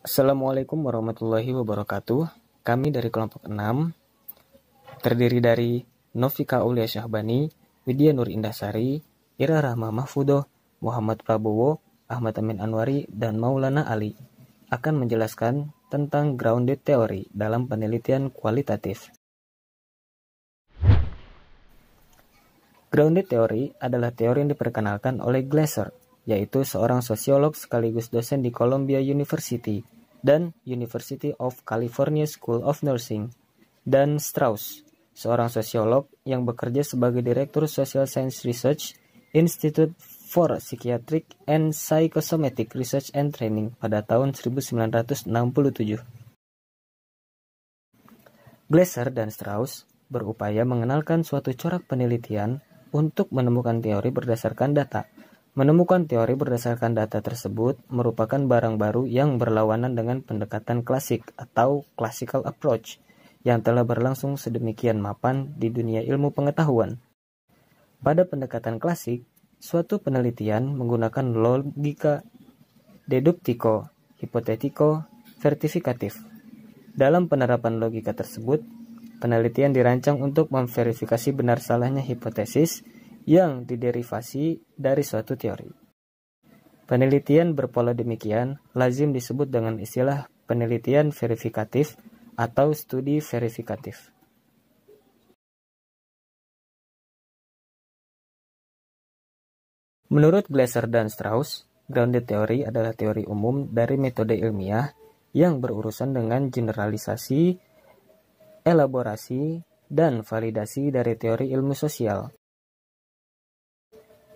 Assalamualaikum warahmatullahi wabarakatuh. Kami dari kelompok 6 terdiri dari Novika Aulia Syahbani, Widya Nur Indasari, Ira Rahma Mahfudoh, Muhammad Prabowo, Ahmad Amin Anwari, dan Maulana Ali akan menjelaskan tentang grounded theory dalam penelitian kualitatif. Grounded theory adalah teori yang diperkenalkan oleh Glasser, yaitu seorang sosiolog sekaligus dosen di Columbia University dan University of California School of Nursing, dan Strauss, seorang sosiolog yang bekerja sebagai Direktur Social Science Research Institute for Psychiatric and Psychosomatic Research and Training pada tahun 1967. Glasser dan Strauss berupaya mengenalkan suatu corak penelitian untuk menemukan teori berdasarkan data. Menemukan teori berdasarkan data tersebut merupakan barang baru yang berlawanan dengan pendekatan klasik atau classical approach yang telah berlangsung sedemikian mapan di dunia ilmu pengetahuan. Pada pendekatan klasik, suatu penelitian menggunakan logika deduktiko, hipotetiko, verifikatif. Dalam penerapan logika tersebut, penelitian dirancang untuk memverifikasi benar salahnya hipotesis yang diderivasi dari suatu teori. Penelitian berpola demikian lazim disebut dengan istilah penelitian verifikatif atau studi verifikatif. Menurut Glasser dan Strauss, grounded theory adalah teori umum dari metode ilmiah yang berurusan dengan generalisasi, elaborasi, dan validasi dari teori ilmu sosial.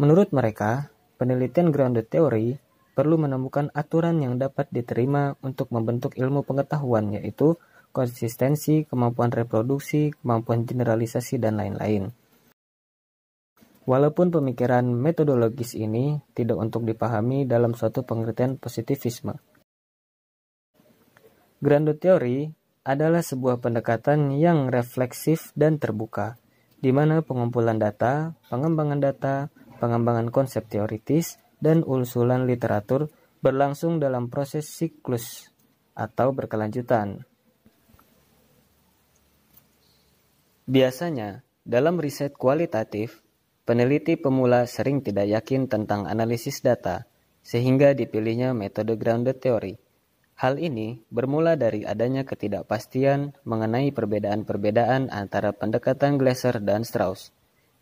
Menurut mereka, penelitian grounded theory perlu menemukan aturan yang dapat diterima untuk membentuk ilmu pengetahuan, yaitu konsistensi, kemampuan reproduksi, kemampuan generalisasi, dan lain-lain. Walaupun pemikiran metodologis ini tidak untuk dipahami dalam suatu pengertian positivisme. Grounded theory adalah sebuah pendekatan yang refleksif dan terbuka, di mana pengumpulan data, pengembangan konsep teoritis, dan usulan literatur berlangsung dalam proses siklus atau berkelanjutan. Biasanya, dalam riset kualitatif, peneliti pemula sering tidak yakin tentang analisis data, sehingga dipilihnya metode grounded theory. Hal ini bermula dari adanya ketidakpastian mengenai perbedaan-perbedaan antara pendekatan Glasser dan Strauss,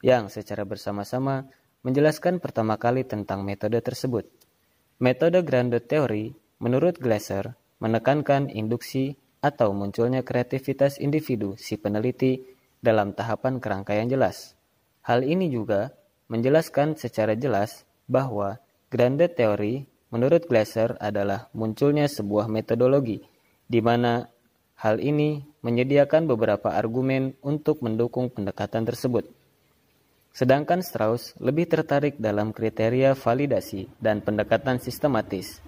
yang secara bersama-sama menjelaskan pertama kali tentang metode tersebut. Metode grounded theory, menurut Glasser, menekankan induksi atau munculnya kreativitas individu si peneliti dalam tahapan kerangka yang jelas. Hal ini juga menjelaskan secara jelas bahwa grounded theory menurut Glasser adalah munculnya sebuah metodologi, di mana hal ini menyediakan beberapa argumen untuk mendukung pendekatan tersebut. Sedangkan Strauss lebih tertarik dalam kriteria validasi dan pendekatan sistematis.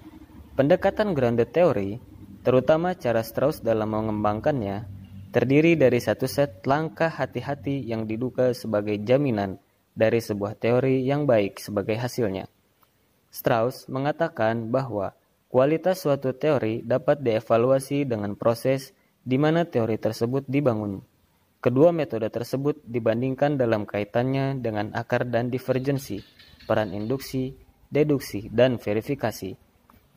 Pendekatan grounded theory, terutama cara Strauss dalam mengembangkannya, terdiri dari satu set langkah hati-hati yang diduga sebagai jaminan dari sebuah teori yang baik sebagai hasilnya. Strauss mengatakan bahwa kualitas suatu teori dapat dievaluasi dengan proses di mana teori tersebut dibangun. Kedua metode tersebut dibandingkan dalam kaitannya dengan akar dan divergensi, peran induksi, deduksi, dan verifikasi.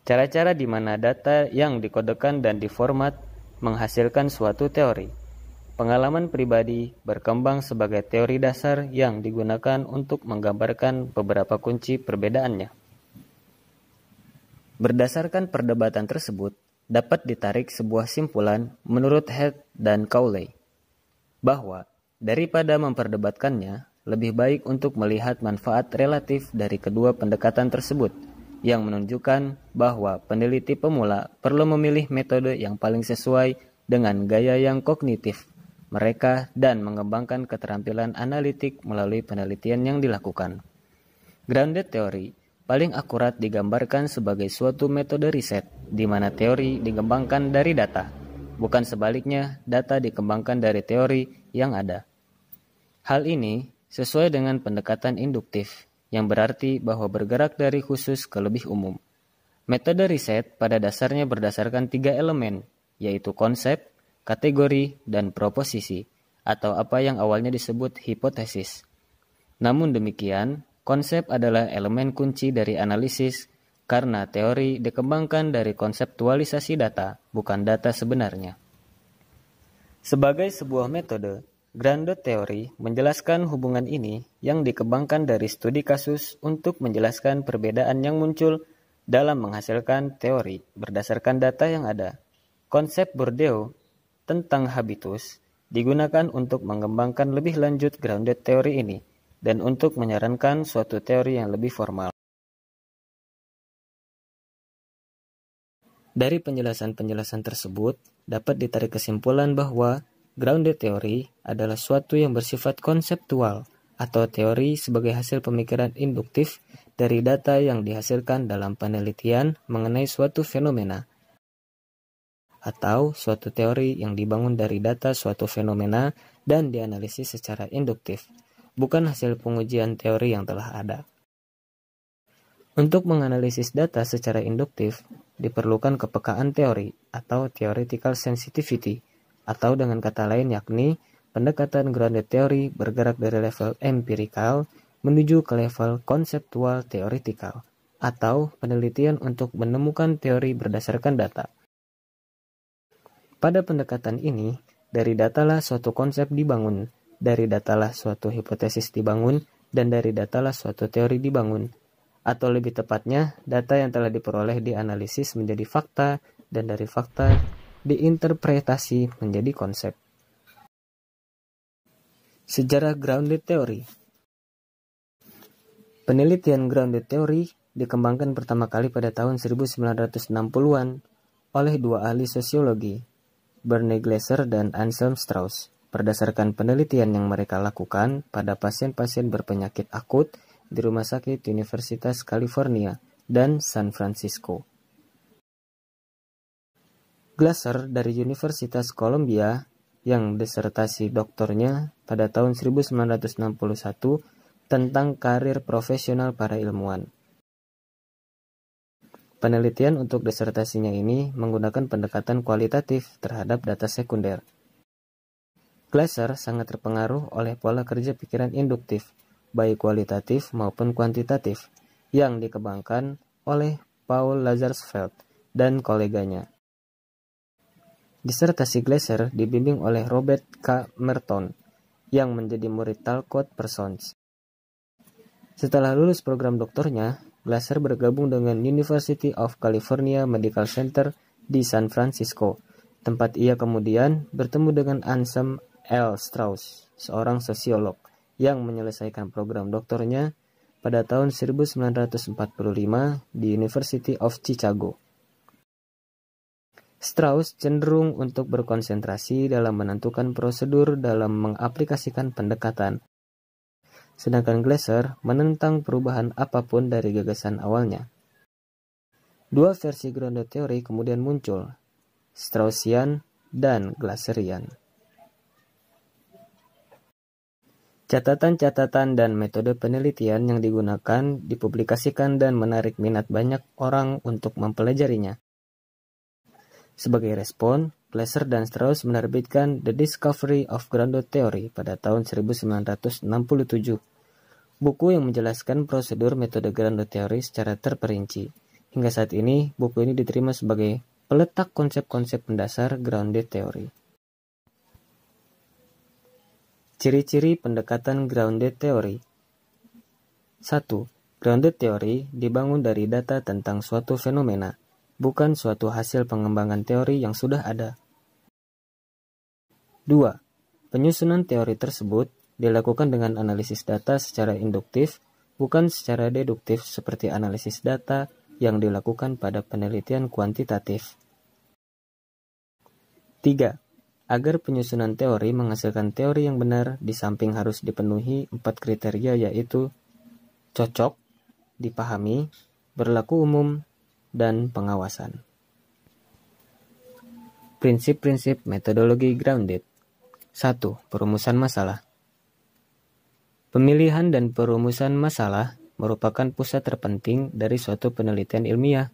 Cara-cara di mana data yang dikodekan dan diformat menghasilkan suatu teori. Pengalaman pribadi berkembang sebagai teori dasar yang digunakan untuk menggambarkan beberapa kunci perbedaannya. Berdasarkan perdebatan tersebut, dapat ditarik sebuah simpulan menurut Heath dan Cowley, bahwa daripada memperdebatkannya, lebih baik untuk melihat manfaat relatif dari kedua pendekatan tersebut, yang menunjukkan bahwa peneliti pemula perlu memilih metode yang paling sesuai dengan gaya yang kognitif mereka dan mengembangkan keterampilan analitik melalui penelitian yang dilakukan. Grounded theory paling akurat digambarkan sebagai suatu metode riset, di mana teori dikembangkan dari data. Bukan sebaliknya, data dikembangkan dari teori yang ada. Hal ini sesuai dengan pendekatan induktif, yang berarti bahwa bergerak dari khusus ke lebih umum. Metode riset pada dasarnya berdasarkan 3 elemen, yaitu konsep, kategori, dan proposisi, atau apa yang awalnya disebut hipotesis. Namun demikian, konsep adalah elemen kunci dari analisis karena teori dikembangkan dari konseptualisasi data, bukan data sebenarnya. Sebagai sebuah metode, grounded theory menjelaskan hubungan ini yang dikembangkan dari studi kasus untuk menjelaskan perbedaan yang muncul dalam menghasilkan teori berdasarkan data yang ada. Konsep Bourdieu tentang habitus digunakan untuk mengembangkan lebih lanjut grounded theory ini dan untuk menyarankan suatu teori yang lebih formal. Dari penjelasan-penjelasan tersebut, dapat ditarik kesimpulan bahwa grounded theory adalah suatu yang bersifat konseptual atau teori sebagai hasil pemikiran induktif dari data yang dihasilkan dalam penelitian mengenai suatu fenomena, atau suatu teori yang dibangun dari data suatu fenomena dan dianalisis secara induktif, bukan hasil pengujian teori yang telah ada. Untuk menganalisis data secara induktif, diperlukan kepekaan teori atau theoretical sensitivity, atau dengan kata lain yakni pendekatan grounded theory bergerak dari level empirikal menuju ke level konseptual theoretical, atau penelitian untuk menemukan teori berdasarkan data. Pada pendekatan ini, dari datalah suatu konsep dibangun, dari datalah suatu hipotesis dibangun, dan dari datalah suatu teori dibangun. Atau lebih tepatnya, data yang telah diperoleh dianalisis menjadi fakta, dan dari fakta diinterpretasi menjadi konsep. Sejarah grounded theory. Penelitian grounded theory dikembangkan pertama kali pada tahun 1960-an oleh dua ahli sosiologi, Bernie Glaser dan Anselm Strauss, berdasarkan penelitian yang mereka lakukan pada pasien-pasien berpenyakit akut di Rumah Sakit Universitas California dan San Francisco. Glaser dari Universitas Columbia yang disertasi doktornya pada tahun 1961 tentang karir profesional para ilmuwan. Penelitian untuk disertasinya ini menggunakan pendekatan kualitatif terhadap data sekunder. Glaser sangat terpengaruh oleh pola kerja pikiran induktif, baik kualitatif maupun kuantitatif, yang dikembangkan oleh Paul Lazarsfeld dan koleganya. Disertasi Glaser dibimbing oleh Robert K. Merton, yang menjadi murid Talcott Parsons. Setelah lulus program doktornya, Glaser bergabung dengan University of California Medical Center di San Francisco, tempat ia kemudian bertemu dengan Anselm L. Strauss, seorang sosiolog yang menyelesaikan program doktornya pada tahun 1945 di University of Chicago. Strauss cenderung untuk berkonsentrasi dalam menentukan prosedur dalam mengaplikasikan pendekatan, sedangkan Glaser menentang perubahan apapun dari gagasan awalnya. Dua versi grounded theory kemudian muncul, Straussian dan Glaserian. Catatan-catatan dan metode penelitian yang digunakan dipublikasikan dan menarik minat banyak orang untuk mempelajarinya. Sebagai respon, Glaser dan Strauss menerbitkan The Discovery of Grounded Theory pada tahun 1967, buku yang menjelaskan prosedur metode grounded theory secara terperinci. Hingga saat ini, buku ini diterima sebagai peletak konsep-konsep mendasar grounded theory. Ciri-ciri pendekatan grounded theory. 1. Grounded theory dibangun dari data tentang suatu fenomena, bukan suatu hasil pengembangan teori yang sudah ada. 2. Penyusunan teori tersebut dilakukan dengan analisis data secara induktif, bukan secara deduktif seperti analisis data yang dilakukan pada penelitian kuantitatif. 3. Agar penyusunan teori menghasilkan teori yang benar, di samping harus dipenuhi 4 kriteria yaitu cocok, dipahami, berlaku umum, dan pengawasan. Prinsip-prinsip metodologi grounded. 1. Perumusan masalah. Pemilihan dan perumusan masalah merupakan pusat terpenting dari suatu penelitian ilmiah.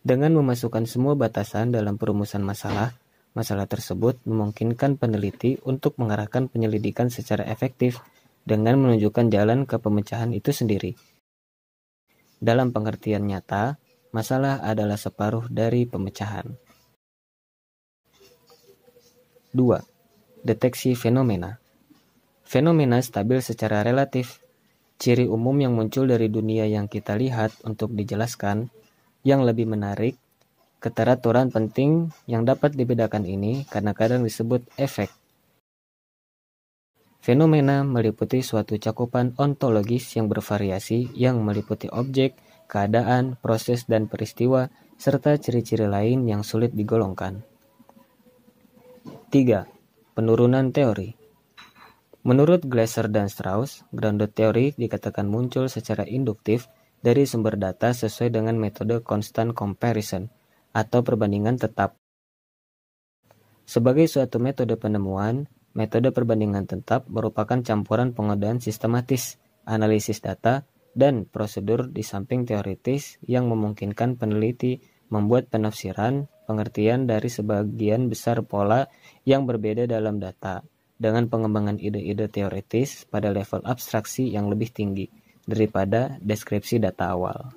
Dengan memasukkan semua batasan dalam perumusan masalah, masalah tersebut memungkinkan peneliti untuk mengarahkan penyelidikan secara efektif dengan menunjukkan jalan ke pemecahan itu sendiri. Dalam pengertian nyata, masalah adalah separuh dari pemecahan. 2. Deteksi fenomena. Fenomena stabil secara relatif. Ciri umum yang muncul dari dunia yang kita lihat untuk dijelaskan. Yang lebih menarik, keteraturan penting yang dapat dibedakan ini kadang-kadang disebut efek. Fenomena meliputi suatu cakupan ontologis yang bervariasi yang meliputi objek, keadaan, proses, dan peristiwa, serta ciri-ciri lain yang sulit digolongkan. 3. Penurunan teori. Menurut Glasser dan Strauss, grounded theory dikatakan muncul secara induktif dari sumber data sesuai dengan metode constant comparison atau perbandingan tetap. Sebagai suatu metode penemuan, metode perbandingan tetap merupakan campuran pengodaan sistematis, analisis data, dan prosedur di samping teoritis yang memungkinkan peneliti membuat penafsiran, pengertian dari sebagian besar pola yang berbeda dalam data, dengan pengembangan ide-ide teoritis pada level abstraksi yang lebih tinggi daripada deskripsi data awal.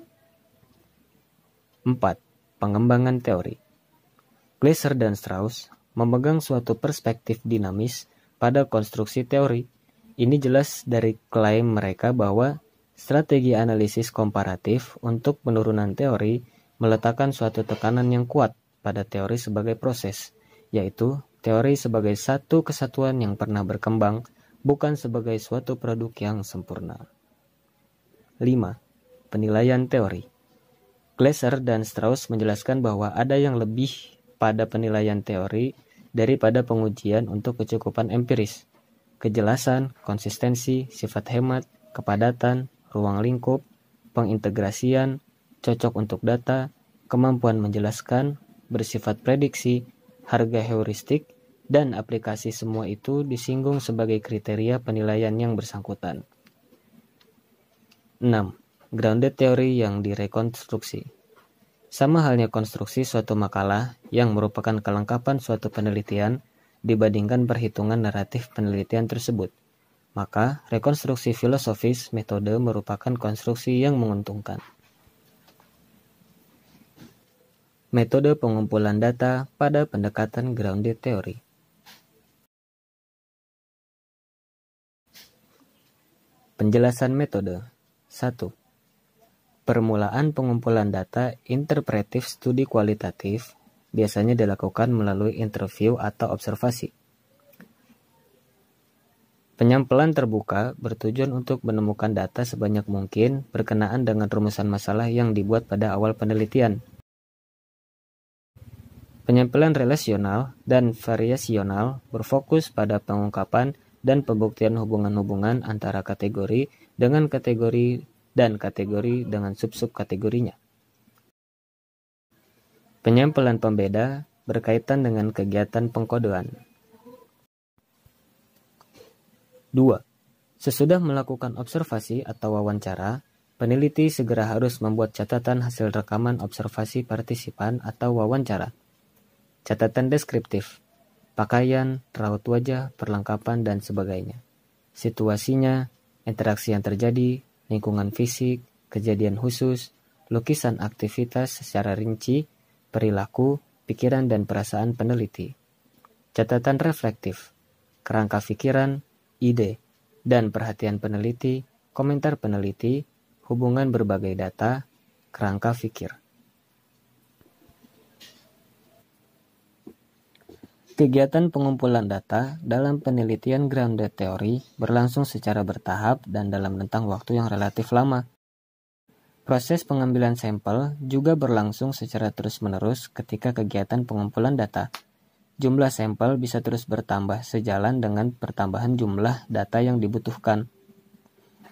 4. Pengembangan teori. Glasser dan Strauss memegang suatu perspektif dinamis pada konstruksi teori. Ini jelas dari klaim mereka bahwa strategi analisis komparatif untuk penurunan teori meletakkan suatu tekanan yang kuat pada teori sebagai proses, yaitu teori sebagai satu kesatuan yang pernah berkembang, bukan sebagai suatu produk yang sempurna. 5. Penilaian teori. Glasser dan Strauss menjelaskan bahwa ada yang lebih pada penilaian teori daripada pengujian untuk kecukupan empiris. Kejelasan, konsistensi, sifat hemat, kepadatan, ruang lingkup, pengintegrasian, cocok untuk data, kemampuan menjelaskan, bersifat prediksi, harga heuristik, dan aplikasi semua itu disinggung sebagai kriteria penilaian yang bersangkutan. 6. Grounded teori yang direkonstruksi. Sama halnya konstruksi suatu makalah yang merupakan kelengkapan suatu penelitian dibandingkan perhitungan naratif penelitian tersebut, maka rekonstruksi filosofis metode merupakan konstruksi yang menguntungkan. Metode pengumpulan data pada pendekatan grounded theory. Penjelasan metode. 1. Permulaan pengumpulan data interpretif studi kualitatif biasanya dilakukan melalui interview atau observasi. Penyampelan terbuka bertujuan untuk menemukan data sebanyak mungkin berkenaan dengan rumusan masalah yang dibuat pada awal penelitian. Penyampelan relasional dan variasional berfokus pada pengungkapan dan pembuktian hubungan-hubungan antara kategori dengan kategori dan kategori dengan sub-sub-kategorinya. Penyampelan pembeda berkaitan dengan kegiatan pengkodean. 2. Sesudah melakukan observasi atau wawancara, peneliti segera harus membuat catatan hasil rekaman observasi partisipan atau wawancara. Catatan deskriptif, pakaian, raut wajah, perlengkapan, dan sebagainya. Situasinya, interaksi yang terjadi, lingkungan fisik, kejadian khusus, lukisan aktivitas secara rinci, perilaku, pikiran, dan perasaan peneliti. Catatan reflektif, kerangka pikiran, ide, dan perhatian peneliti, komentar peneliti, hubungan berbagai data, kerangka pikir. Kegiatan pengumpulan data dalam penelitian grounded theory berlangsung secara bertahap dan dalam rentang waktu yang relatif lama. Proses pengambilan sampel juga berlangsung secara terus-menerus ketika kegiatan pengumpulan data. Jumlah sampel bisa terus bertambah sejalan dengan pertambahan jumlah data yang dibutuhkan.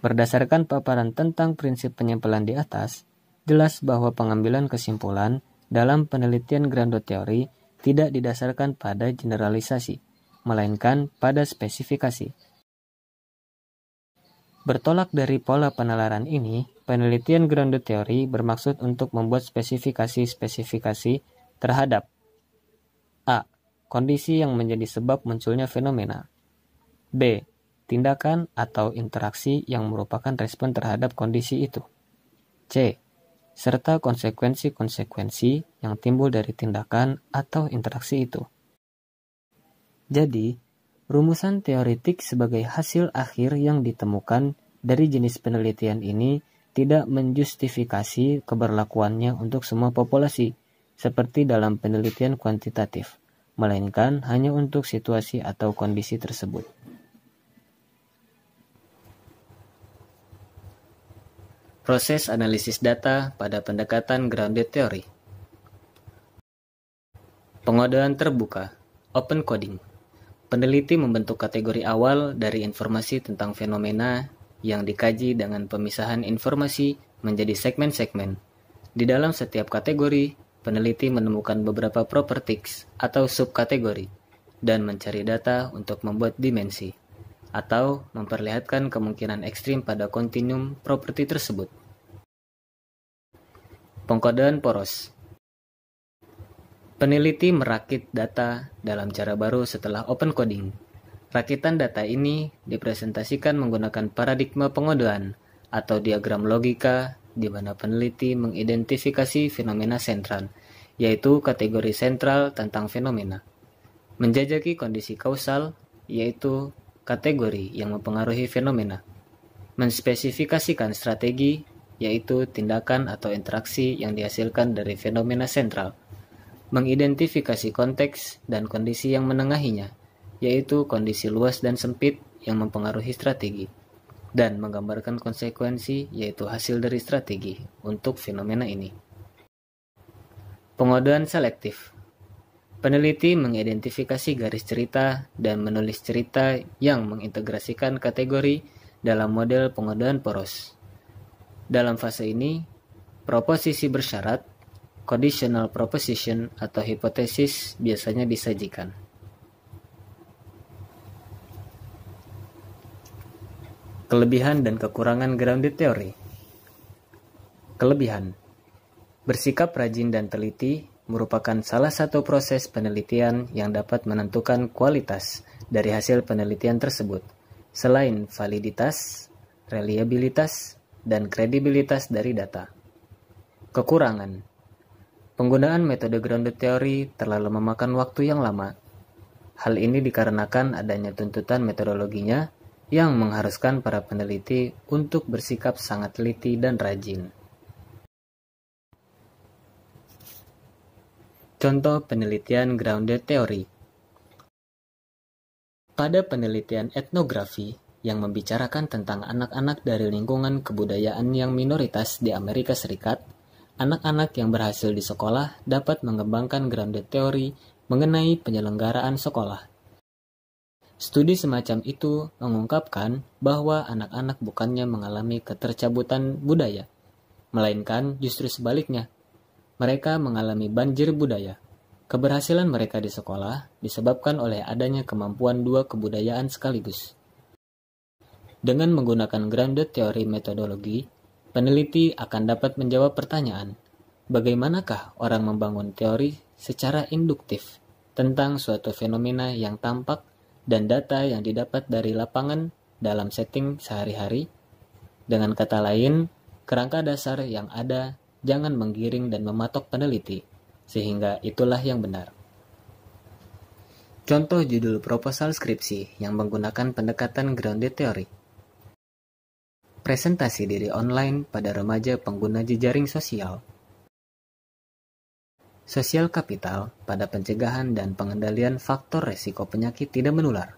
Berdasarkan paparan tentang prinsip penyampelan di atas, jelas bahwa pengambilan kesimpulan dalam penelitian grounded theory tidak didasarkan pada generalisasi, melainkan pada spesifikasi. Bertolak dari pola penalaran ini, Penelitian grounded theory bermaksud untuk membuat spesifikasi-spesifikasi terhadap A. Kondisi yang menjadi sebab munculnya fenomena. B. Tindakan atau interaksi yang merupakan respon terhadap kondisi itu. C. Serta konsekuensi-konsekuensi yang timbul dari tindakan atau interaksi itu. Jadi, rumusan teoretik sebagai hasil akhir yang ditemukan dari jenis penelitian ini tidak menjustifikasi keberlakuannya untuk semua populasi, seperti dalam penelitian kuantitatif, melainkan hanya untuk situasi atau kondisi tersebut. Proses analisis data pada pendekatan grounded theory. Pengodaan terbuka, open coding. Peneliti membentuk kategori awal dari informasi tentang fenomena yang dikaji dengan pemisahan informasi menjadi segmen-segmen. Di dalam setiap kategori, peneliti menemukan beberapa properties atau subkategori dan mencari data untuk membuat dimensi atau memperlihatkan kemungkinan ekstrim pada kontinum properti tersebut. Pengkodaan poros. Peneliti merakit data dalam cara baru setelah open coding. Rakitan data ini dipresentasikan menggunakan paradigma pengodaan atau diagram logika di mana peneliti mengidentifikasi fenomena sentral, yaitu kategori sentral tentang fenomena. Menjajaki kondisi kausal, yaitu kategori yang mempengaruhi fenomena. Menspesifikasikan strategi, yaitu tindakan atau interaksi yang dihasilkan dari fenomena sentral. Mengidentifikasi konteks dan kondisi yang menengahinya, yaitu kondisi luas dan sempit yang mempengaruhi strategi, dan menggambarkan konsekuensi, yaitu hasil dari strategi untuk fenomena ini. Pengodaan selektif. Peneliti mengidentifikasi garis cerita dan menulis cerita yang mengintegrasikan kategori dalam model pengodaan poros. Dalam fase ini, proposisi bersyarat, conditional proposition atau hipotesis biasanya disajikan. Kelebihan dan kekurangan grounded theory. Kelebihan. Bersikap rajin dan teliti merupakan salah satu proses penelitian yang dapat menentukan kualitas dari hasil penelitian tersebut, selain validitas, reliabilitas, dan kredibilitas dari data. Kekurangan. Penggunaan metode grounded theory terlalu memakan waktu yang lama. Hal ini dikarenakan adanya tuntutan metodologinya yang mengharuskan para peneliti untuk bersikap sangat teliti dan rajin. Contoh penelitian grounded theory. Pada penelitian etnografi yang membicarakan tentang anak-anak dari lingkungan kebudayaan yang minoritas di Amerika Serikat, anak-anak yang berhasil di sekolah dapat mengembangkan grounded theory mengenai penyelenggaraan sekolah. Studi semacam itu mengungkapkan bahwa anak-anak bukannya mengalami ketercabutan budaya, melainkan justru sebaliknya. Mereka mengalami banjir budaya. Keberhasilan mereka di sekolah disebabkan oleh adanya kemampuan dua kebudayaan sekaligus. Dengan menggunakan grounded theory metodologi, peneliti akan dapat menjawab pertanyaan, bagaimanakah orang membangun teori secara induktif tentang suatu fenomena yang tampak dan data yang didapat dari lapangan dalam setting sehari-hari. Dengan kata lain, kerangka dasar yang ada jangan menggiring dan mematok peneliti, sehingga itulah yang benar. Contoh judul proposal skripsi yang menggunakan pendekatan grounded theory. Presentasi diri online pada remaja pengguna jejaring sosial. Sosial kapital pada pencegahan dan pengendalian faktor resiko penyakit tidak menular.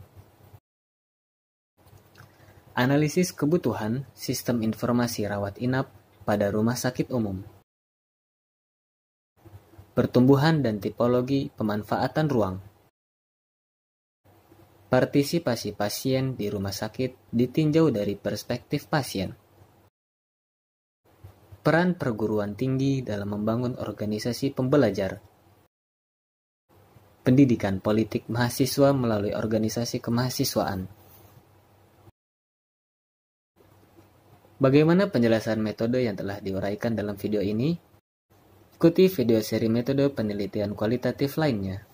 Analisis kebutuhan sistem informasi rawat inap pada rumah sakit umum. Pertumbuhan dan tipologi pemanfaatan ruang. Partisipasi pasien di rumah sakit ditinjau dari perspektif pasien. Peran perguruan tinggi dalam membangun organisasi pembelajar. Pendidikan politik mahasiswa melalui organisasi kemahasiswaan. Bagaimana penjelasan metode yang telah diuraikan dalam video ini? Ikuti video seri metode penelitian kualitatif lainnya.